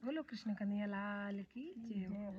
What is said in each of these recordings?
बोलो कृष्ण कन्हैया लाल की जय हो।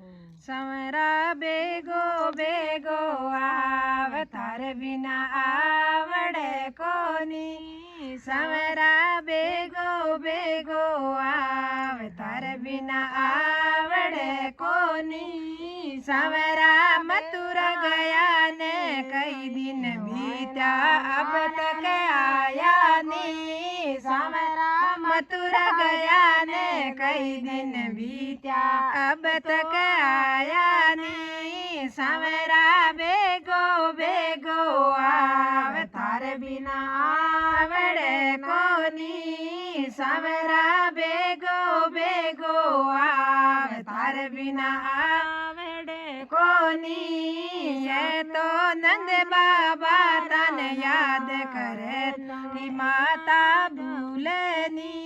संवरा बेगो बेगो अवतार बिना आवड़े कोनी। संवरा बेगो बेगो अवतार बिना आवड़े कोनी। संवरा मथुरा गया ने कई दिन बीता अब तक आया नी। संवरा मथुरा गया ने कई दिन बीता अब तक आया नी। संवरा बेगो बेगो अवतार बिना आवड़े कोनी। संवरा बेगो बेगो अवतार बिना आवड़े कोनी। ये तो नंद बाबा तन याद करे ती माता भूलनी।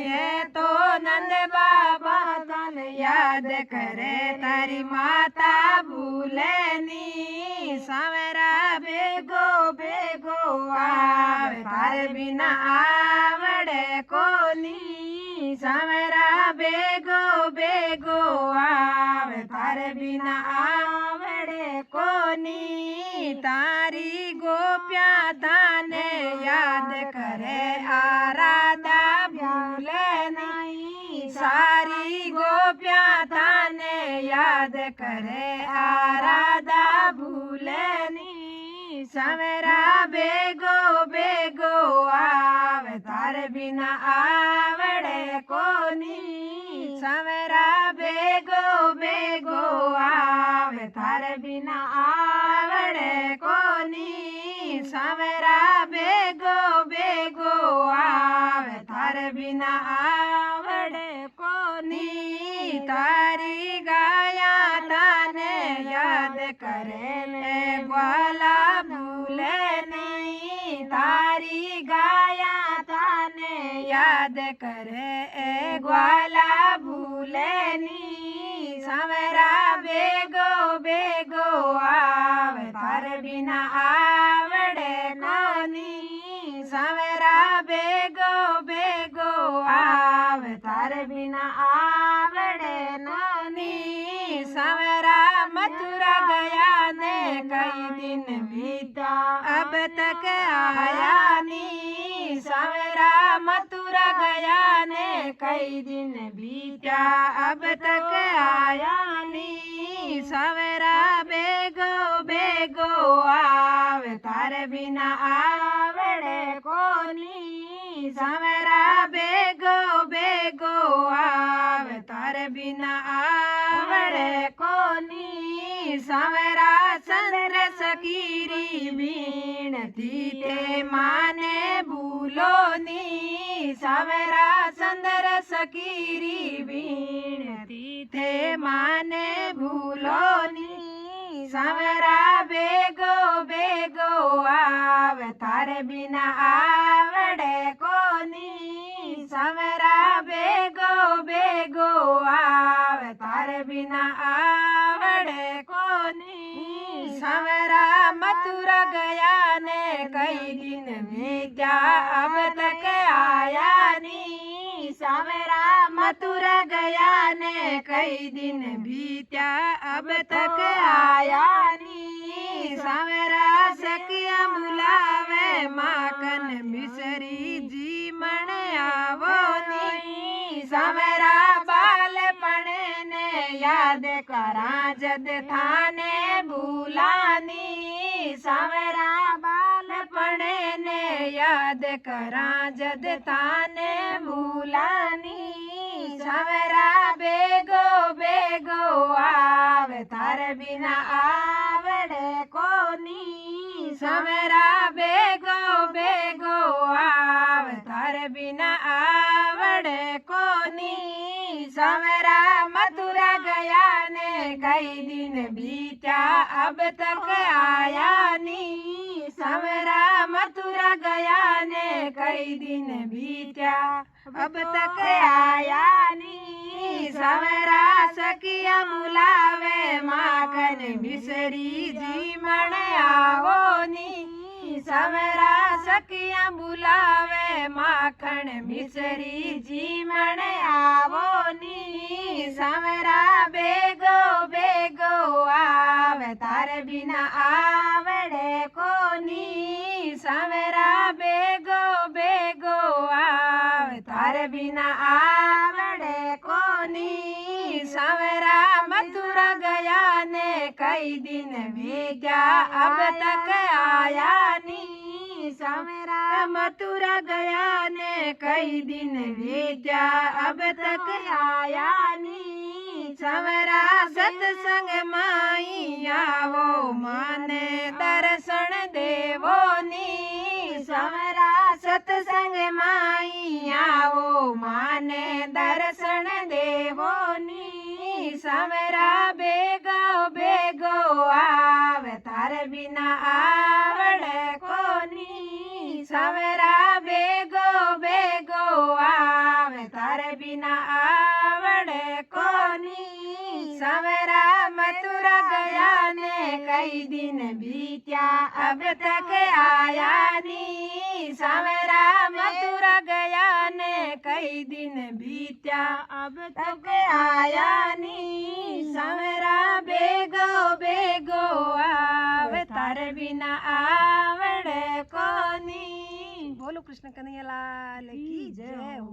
ये तो नंद बाबा तन याद करे तारी माता भूलनी। संवरा बेगो बेगो अवतार बिना आवड़े कोनी। संवरा बेगो बेगो अवतार बिना आवड़े कोनी। तारी गोपिया थाने याद करे आराधा भूले नहीं। सारी गोपिया थाने याद करे आराधा भूले नहीं। संवरा बेगो बेगो अवतार बिना आवड़े कोनी। संवरा बेगो बेगो अवतार बिना आवड़े कोनी। संवरा बेगो बेगो अवतार बिना आवड़े कोनी। तारी गाया ताने याद करे ने ग्वाला भूले नहीं। तारी गाया ताने याद करे ए ग्वाला भूले नहीं। संवरा बेगो बेगो अवतार बिना आवड़े कोनी। संवरा बेगो बेगो अवतार बिना आवड़े कोनी। संवरा मथुरा गया ने कई दिन बीता अब तक आया नी। संवरा मथुरा गया ने कई दिन बीता अब तक आया नी। संवरा बेगो बेगो अवतार बिना आवड़े कोनी। संवरा बेगो बेगो अवतार बिना आवड़े कोनी। संवरा चंद्र सकीरी बीणती ते माने भूलो नी। संवरा चंद्र सकीरी बीणती ते माने भूलो नी। संवरा बेगो बेगो अवतार बिना आवड़े कोनी। संवरा बेगो बेगो अवतार बिना आवड़े कोनी। संवरा मथुरा गया ने कई दिन बीता अब तक आया नी। संवरा मथुरा गया ने कई दिन बीता अब तक आया नी। संवरा सखिया बुलावे माखन मिसरी जी मन आवो नी। संवरा बाल पड़े ने याद करा जद थाने भूलानी। संवरा बाल पड़े ने याद करा जद थाने भूलानी। संवरा बेगो बेगो अवतार बिना आवड़े कोनी। संवरा बेगो बेगो अवतार बिना आवड़े कोनी। संवरा मथुरा गया ने कई दिन बीता अब तक आया नी। संवरा मथुरा गया ने कई दिन बीता अब तक आया नी। संवरा सखिया बुलावे माखन मिसरी जी मन आवो नी। संवरा सखिया बुलावे माखन मिसरी जी मन आवो नी। आवड़े कोनी सवेरा मथुरा गया ने कई दिन बीत्या अब तक आया नी सवेरा मथुरा गया ने कई दिन बीत्या अब तक आया नी सवेरा सत्संग माई आवो माने दर्शन देवो नी सवेरा सत्संग माई आवो माने दर्शन देवो नी सवेरा बेगो बेगो आवे तारे बिना आवड़े कोनी सवेरा बेगो बेगो आवे तारे बिना आवड़े कोनी सवेरा मथुरा गया ने कई दिन बीत्या अब तक आया नी सवेरा मथुरा गया ने कई दिन बीत्या अब तक आया नी सवेरा बेगो बेगो आवे तारे बिना आवड़े कोनी। बोलो कृष्ण कन्हैया लाल की जय हो।